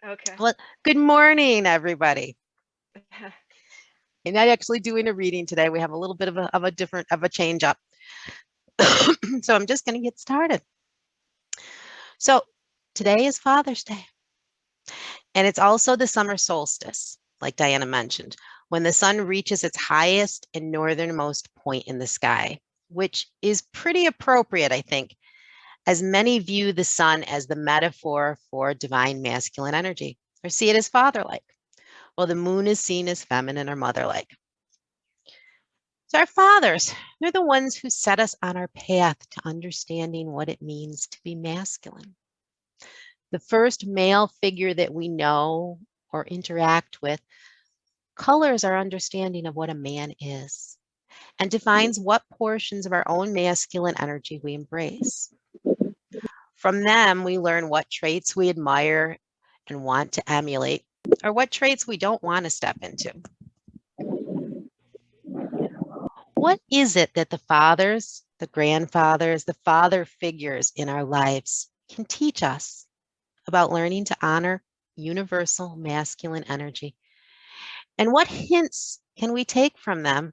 Okay. Well, good morning, everybody. I'm not actually doing a reading today. We have a little bit of a change up. So I'm just going to get started. So today is Father's Day, and it's also the summer solstice, like Diana mentioned, when the sun reaches its highest and northernmost point in the sky, which is pretty appropriate, I think, as many view the sun as the metaphor for divine masculine energy or see it as father-like, while the moon is seen as feminine or mother-like. So our fathers, they're the ones who set us on our path to understanding what it means to be masculine. The first male figure that we know or interact with colors our understanding of what a man is and defines what portions of our own masculine energy we embrace. From them, we learn what traits we admire and want to emulate, or what traits we don't want to step into. What is it that the fathers, the grandfathers, the father figures in our lives can teach us about learning to honor universal masculine energy? And what hints can we take from them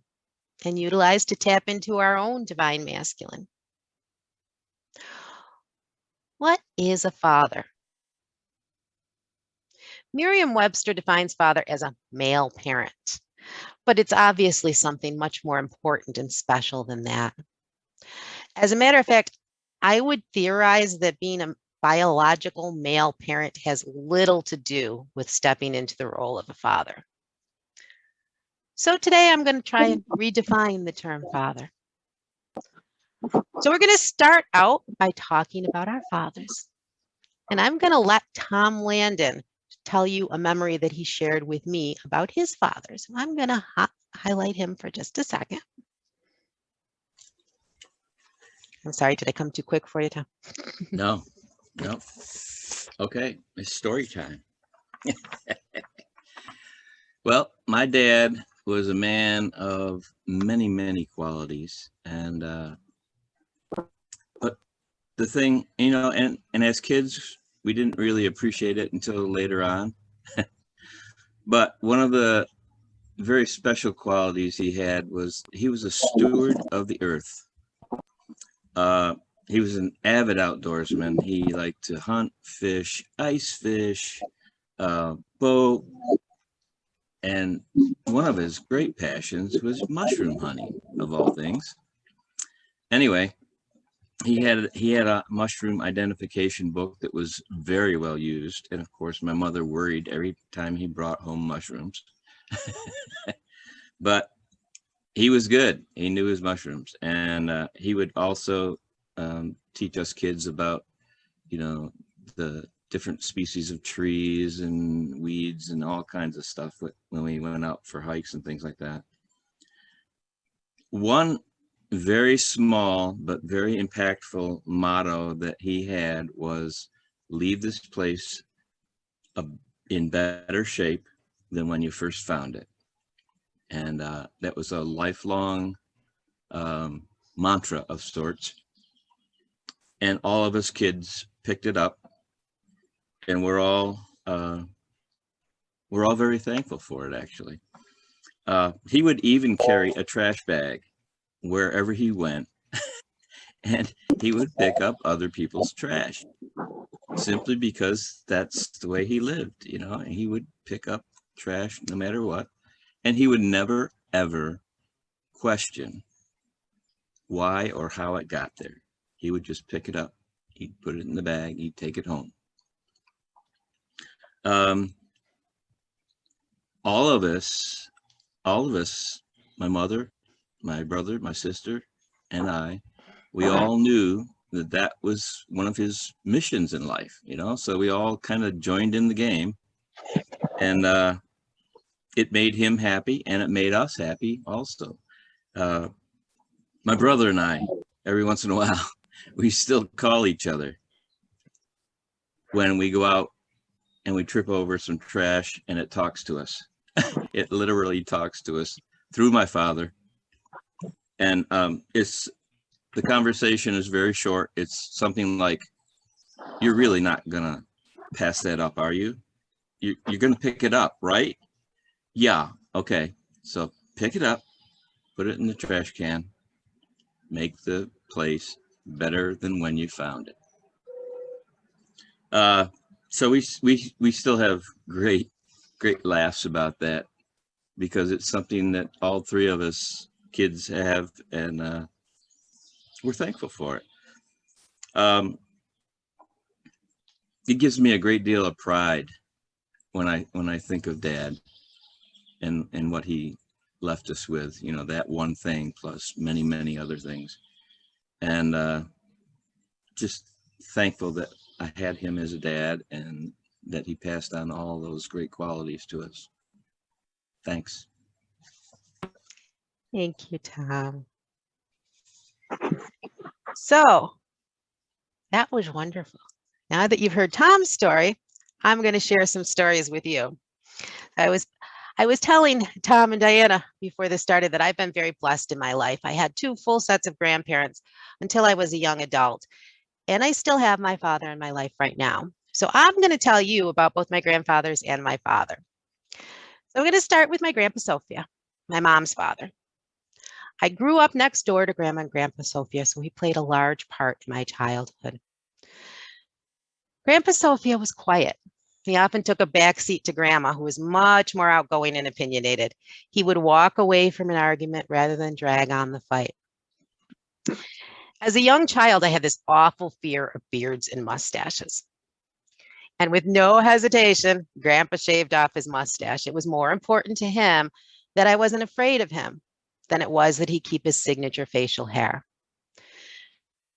and utilize to tap into our own divine masculine? What is a father? Merriam-Webster defines father as a male parent, but it's obviously something much more important and special than that. As a matter of fact, I would theorize that being a biological male parent has little to do with stepping into the role of a father. So today I'm going to try and redefine the term father. So we're going to start out by talking about our fathers. And I'm going to let Tom Landon tell you a memory that he shared with me about his fathers. I'm going to highlight him for just a second. I'm sorry, did I come too quick for you, Tom? No. Okay, it's story time. Well, my dad was a man of many qualities, and but the thing, and as kids, we didn't really appreciate it until later on. But one of the very special qualities he had was he was a steward of the earth. Uh, he was an avid outdoorsman. He liked to hunt, fish, ice fish, boat, and one of his great passions was mushroom hunting, of all things. Anyway, he had a mushroom identification book that was very well used, and of course, my mother worried every time he brought home mushrooms. But he was good. He knew his mushrooms, and he would also teach us kids about, the different species of trees and weeds and all kinds of stuff when we went out for hikes and things like that. One very small but very impactful motto that he had was leave this place in better shape than when you first found it. And that was a lifelong mantra of sorts. And all of us kids picked it up, and we're all very thankful for it. Actually, he would even carry a trash bag wherever he went, and he would pick up other people's trash simply because that's the way he lived. And he would pick up trash no matter what, and he would never ever question why or how it got there. He would just pick it up. He'd put it in the bag. He'd take it home. Um, all of us, my mother, my brother, my sister, and I, we all knew that that was one of his missions in life, so we all kind of joined in the game, and it made him happy and it made us happy also. Uh, my brother and I, every once in a while, we still call each other when we go out and we trip over some trash and it talks to us. It literally talks to us through my father. And the conversation is very short. It's something like, you're really not gonna pass that up, are you? You're going to pick it up, right? Yeah. Okay. So pick it up, put it in the trash can, make the place better than when you found it. So we still have great laughs about that, because it's something that all three of us kids have, and we're thankful for it. It gives me a great deal of pride when I think of Dad and what he left us with, you know, that one thing plus many other things, and just thankful that I had him as a dad and that he passed on all those great qualities to us. Thanks. Thank you, Tom. So that was wonderful. Now that you've heard Tom's story, I'm going to share some stories with you. I was telling Tom and Diana before this started that I've been very blessed in my life. I had 2 full sets of grandparents until I was a young adult, and I still have my father in my life right now. So I'm going to tell you about both my grandfathers and my father. So I'm going to start with my Grandpa Sophia, my mom's father. I grew up next door to Grandma and Grandpa Sophia, so he played a large part in my childhood. Grandpa Sophia was quiet. He often took a back seat to Grandma, who was much more outgoing and opinionated. He would walk away from an argument rather than drag on the fight. As a young child, I had this awful fear of beards and mustaches. And with no hesitation, Grandpa shaved off his mustache. It was more important to him that I wasn't afraid of him than it was that he keep his signature facial hair.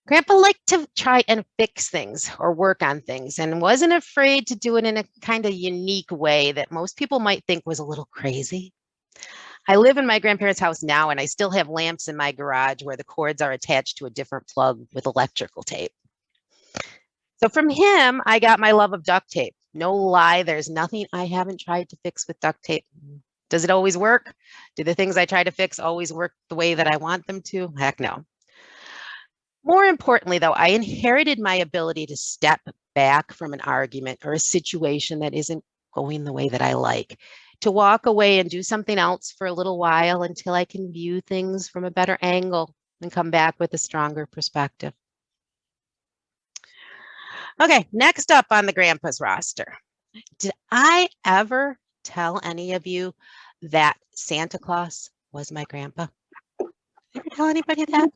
Grandpa liked to try and fix things or work on things and wasn't afraid to do it in a kind of unique way that most people might think was a little crazy. I live in my grandparents' house now, and I still have lamps in my garage where the cords are attached to a different plug with electrical tape. So from him, I got my love of duct tape. No lie, there's nothing I haven't tried to fix with duct tape. Does it always work? Do the things I try to fix always work the way that I want them to? Heck no. More importantly, though, I inherited my ability to step back from an argument or a situation that isn't going the way that I like, to walk away and do something else for a little while until I can view things from a better angle and come back with a stronger perspective. Okay, next up on the Grandpa's roster. Did I ever tell any of you that Santa Claus was my grandpa? Did I ever tell anybody that?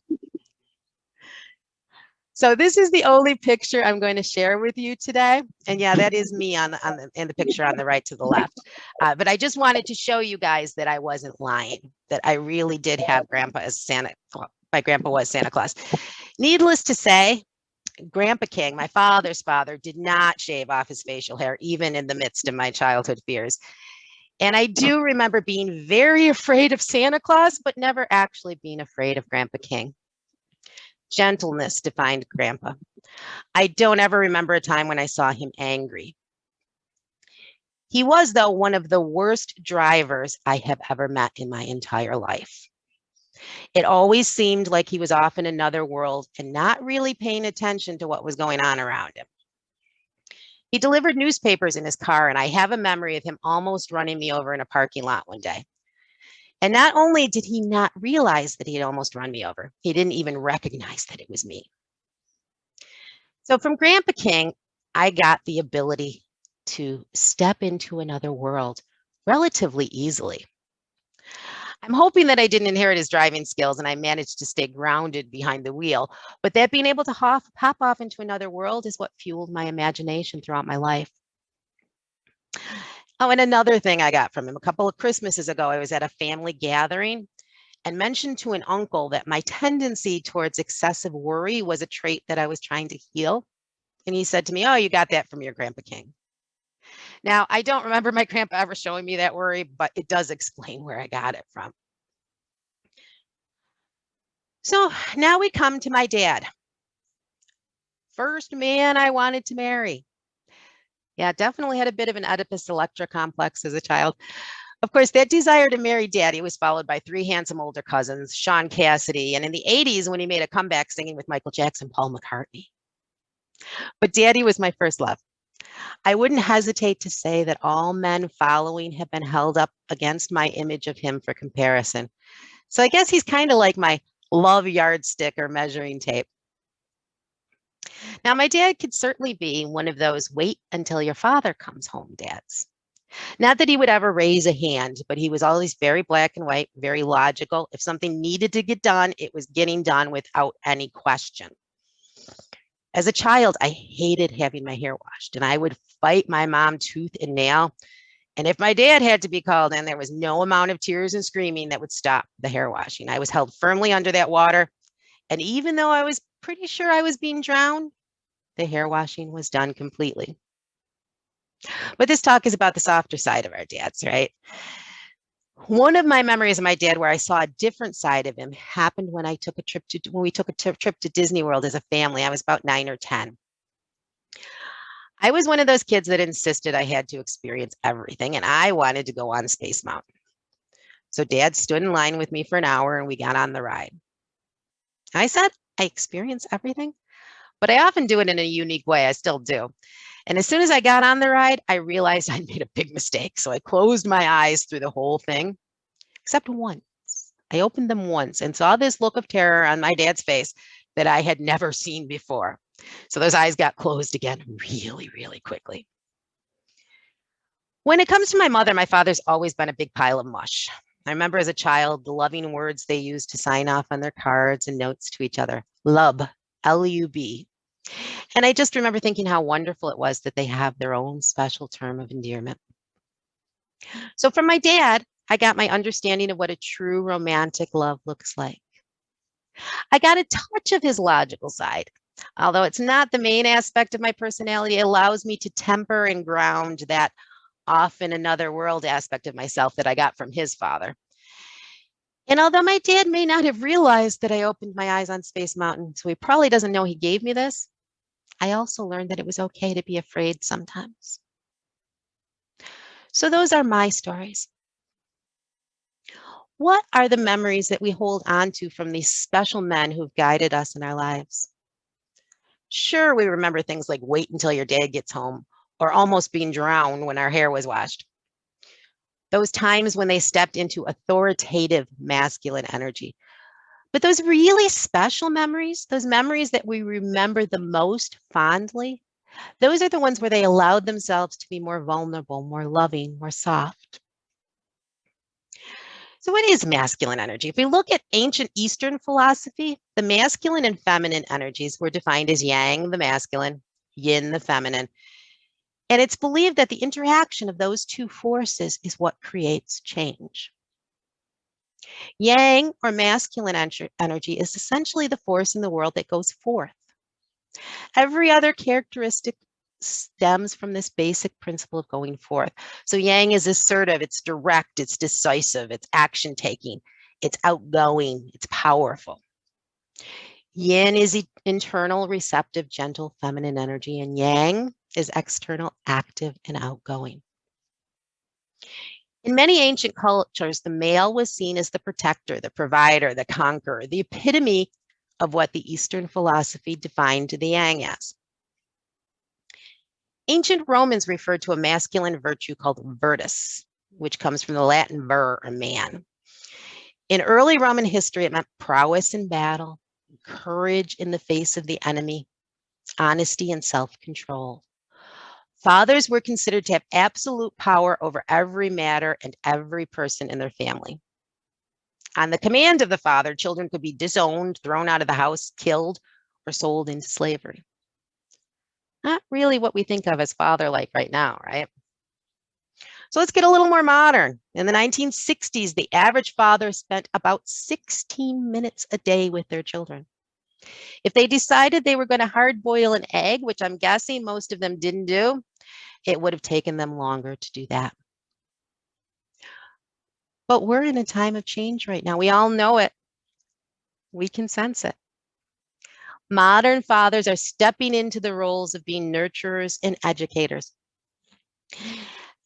So this is the only picture I'm going to share with you today. And yeah, that is me in the picture on the right to the left. But I just wanted to show you guys that I wasn't lying, that I really did have Grandpa as Santa. Well, my grandpa was Santa Claus. Needless to say, Grandpa King, my father's father, did not shave off his facial hair, even in the midst of my childhood fears. And I do remember being very afraid of Santa Claus, but never actually being afraid of Grandpa King. Gentleness defined Grandpa. I don't ever remember a time when I saw him angry. He was, though, one of the worst drivers I have ever met in my entire life. It always seemed like he was off in another world and not really paying attention to what was going on around him. He delivered newspapers in his car, and I have a memory of him almost running me over in a parking lot one day. And not only did he not realize that he had almost run me over, he didn't even recognize that it was me. So from Grandpa King, I got the ability to step into another world relatively easily. I'm hoping that I didn't inherit his driving skills and I managed to stay grounded behind the wheel, but that being able to hop off into another world is what fueled my imagination throughout my life. Oh, and another thing I got from him, a couple of Christmases ago, I was at a family gathering and mentioned to an uncle that my tendency towards excessive worry was a trait that I was trying to heal. And he said to me, "Oh, you got that from your Grandpa King." Now, I don't remember my grandpa ever showing me that worry, but it does explain where I got it from. So now we come to my dad. First man I wanted to marry. Yeah, definitely had a bit of an Oedipus Electra complex as a child. Of course, that desire to marry Daddy was followed by 3 handsome older cousins, Sean Cassidy, and in the 80s when he made a comeback singing with Michael Jackson, Paul McCartney. But Daddy was my first love. I wouldn't hesitate to say that all men following have been held up against my image of him for comparison. So I guess he's kind of like my love yardstick or measuring tape. Now, my dad could certainly be one of those wait until your father comes home dads. Not that he would ever raise a hand, but he was always very black and white, very logical. If something needed to get done, it was getting done without any question. As a child, I hated having my hair washed, and I would fight my mom tooth and nail. And if my dad had to be called in, there was no amount of tears and screaming that would stop the hair washing. I was held firmly under that water. And even though I was pretty sure I was being drowned, the hair washing was done completely. But this talk is about the softer side of our dads, right? One of my memories of my dad where I saw a different side of him happened when we took a trip to Disney World as a family. I was about 9 or 10. I was one of those kids that insisted I had to experience everything, and I wanted to go on Space Mountain. So Dad stood in line with me for an hour and we got on the ride. I said, I experience everything, but I often do it in a unique way. I still do. And as soon as I got on the ride, I realized I'd made a big mistake. So I closed my eyes through the whole thing, except once. I opened them once and saw this look of terror on my dad's face that I had never seen before. So those eyes got closed again really, really quickly. When it comes to my mother, my father's always been a big pile of mush. I remember as a child, the loving words they used to sign off on their cards and notes to each other, lub, L-U-B. And I just remember thinking how wonderful it was that they have their own special term of endearment. So from my dad, I got my understanding of what a true romantic love looks like. I got a touch of his logical side. Although it's not the main aspect of my personality, it allows me to temper and ground that often another world aspect of myself that I got from his father. And although my dad may not have realized that I opened my eyes on Space Mountain, so he probably doesn't know he gave me this, I also learned that it was okay to be afraid sometimes. So those are my stories. What are the memories that we hold on to from these special men who've guided us in our lives? Sure, we remember things like wait until your dad gets home or almost being drowned when our hair was washed. Those times when they stepped into authoritative masculine energy. But those really special memories, those memories that we remember the most fondly, those are the ones where they allowed themselves to be more vulnerable, more loving, more soft. So what is masculine energy? If we look at ancient Eastern philosophy, the masculine and feminine energies were defined as yang, the masculine, yin, the feminine. And it's believed that the interaction of those two forces is what creates change. Yang, or masculine energy, is essentially the force in the world that goes forth. Every other characteristic stems from this basic principle of going forth. So yang is assertive, it's direct, it's decisive, it's action taking, it's outgoing, it's powerful. Yin is internal, receptive, gentle, feminine energy, and yang is external, active, and outgoing. In many ancient cultures, the male was seen as the protector, the provider, the conqueror, the epitome of what the Eastern philosophy defined the yang as. Ancient Romans referred to a masculine virtue called virtus, which comes from the Latin vir, or man. In early Roman history, it meant prowess in battle, courage in the face of the enemy, honesty and self-control. Fathers were considered to have absolute power over every matter and every person in their family. On the command of the father, children could be disowned, thrown out of the house, killed, or sold into slavery. Not really what we think of as father-like right now, right? So let's get a little more modern. In the 1960s, the average father spent about 16 minutes a day with their children. If they decided they were going to hard boil an egg, which I'm guessing most of them didn't do, it would have taken them longer to do that. But we're in a time of change right now. We all know it. We can sense it. Modern fathers are stepping into the roles of being nurturers and educators.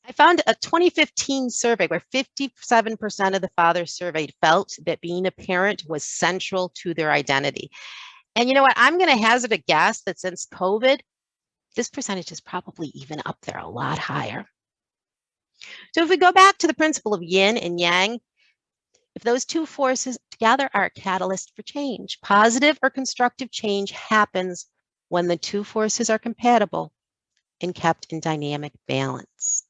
I found a 2015 survey where 57% of the fathers surveyed felt that being a parent was central to their identity. And you know what? I'm going to hazard a guess that since COVID, This percentage is probably even up there a lot higher. So if we go back to the principle of yin and yang, if those two forces together are a catalyst for change, positive or constructive change happens when the two forces are compatible and kept in dynamic balance.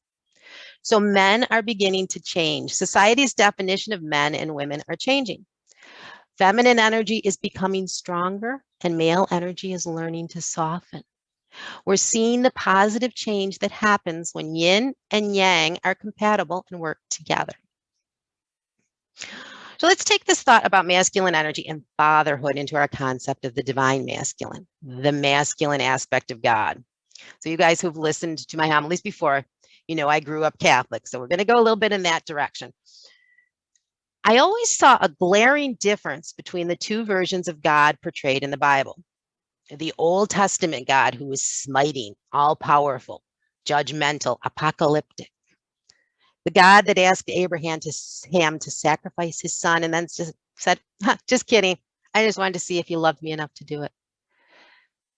So men are beginning to change. Society's definition of men and women are changing. Feminine energy is becoming stronger and male energy is learning to soften. We're seeing the positive change that happens when yin and yang are compatible and work together. So let's take this thought about masculine energy and fatherhood into our concept of the divine masculine, the masculine aspect of God. So you guys who've listened to my homilies before, you know I grew up Catholic, so we're going to go a little bit in that direction. I always saw a glaring difference between the two versions of God portrayed in the Bible. The Old Testament God, who was smiting, all-powerful, judgmental, apocalyptic. The God that asked Abraham to sacrifice his son and then just said, just kidding. I just wanted to see if you loved me enough to do it.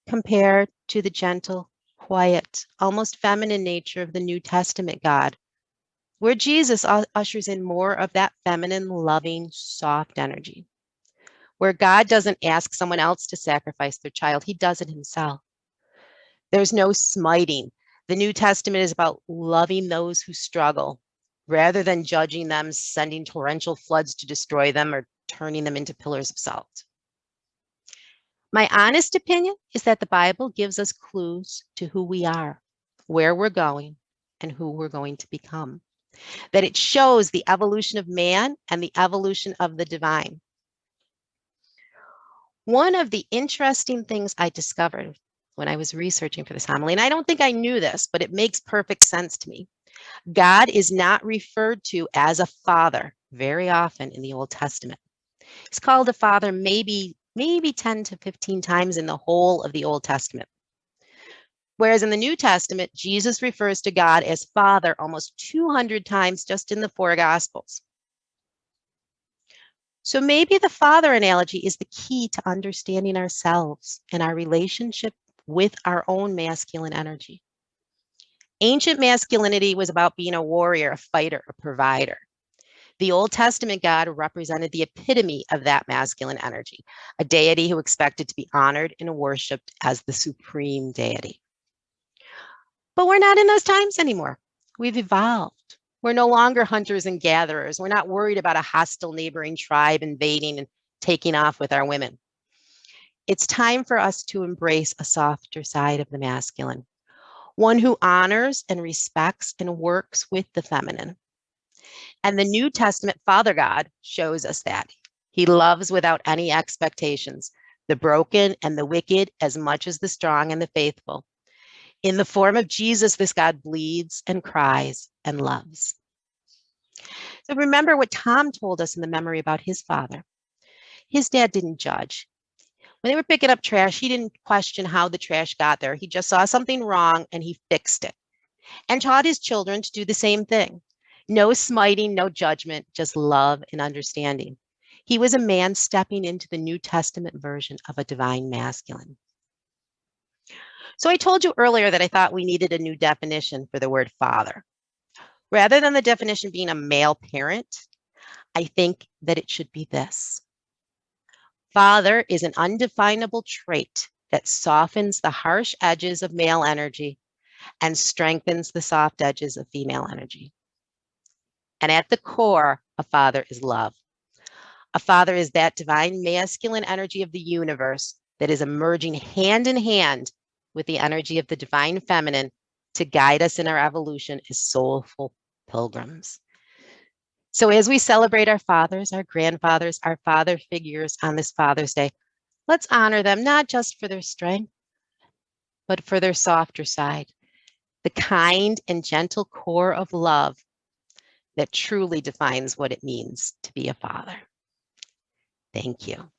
Compared to the gentle, quiet, almost feminine nature of the New Testament God, where Jesus ushers in more of that feminine, loving, soft energy. Where God doesn't ask someone else to sacrifice their child, he does it himself. There's no smiting. The New Testament is about loving those who struggle, rather than judging them, sending torrential floods to destroy them, or turning them into pillars of salt. My honest opinion is that the Bible gives us clues to who we are, where we're going, and who we're going to become. That it shows the evolution of man and the evolution of the divine. One of the interesting things I discovered when I was researching for this homily, and I don't think I knew this, but it makes perfect sense to me. God is not referred to as a father very often in the Old Testament. He's called a father maybe 10 to 15 times in the whole of the Old Testament. Whereas in the New Testament, Jesus refers to God as Father almost 200 times just in the four Gospels. So maybe the father analogy is the key to understanding ourselves and our relationship with our own masculine energy. Ancient masculinity was about being a warrior, a fighter, a provider. The Old Testament God represented the epitome of that masculine energy, a deity who expected to be honored and worshiped as the supreme deity. But we're not in those times anymore. We've evolved. We're no longer hunters and gatherers. We're not worried about a hostile neighboring tribe invading and taking off with our women. It's time for us to embrace a softer side of the masculine, one who honors and respects and works with the feminine. And the New Testament Father God shows us that. He loves without any expectations, the broken and the wicked as much as the strong and the faithful. In the form of Jesus, this God bleeds and cries and loves. So remember what Tom told us in the memory about his father. His dad didn't judge. When they were picking up trash, he didn't question how the trash got there. He just saw something wrong and he fixed it and taught his children to do the same thing. No smiting, no judgment, just love and understanding. He was a man stepping into the New Testament version of a divine masculine. So I told you earlier that I thought we needed a new definition for the word father. Rather than the definition being a male parent, I think that it should be this. Father is an undefinable trait that softens the harsh edges of male energy and strengthens the soft edges of female energy. And at the core, a father is love. A father is that divine masculine energy of the universe that is emerging hand in hand with the energy of the divine feminine to guide us in our evolution as soulful pilgrims. So as we celebrate our fathers, our grandfathers, our father figures on this Father's Day, let's honor them not just for their strength, but for their softer side, the kind and gentle core of love that truly defines what it means to be a father. Thank you.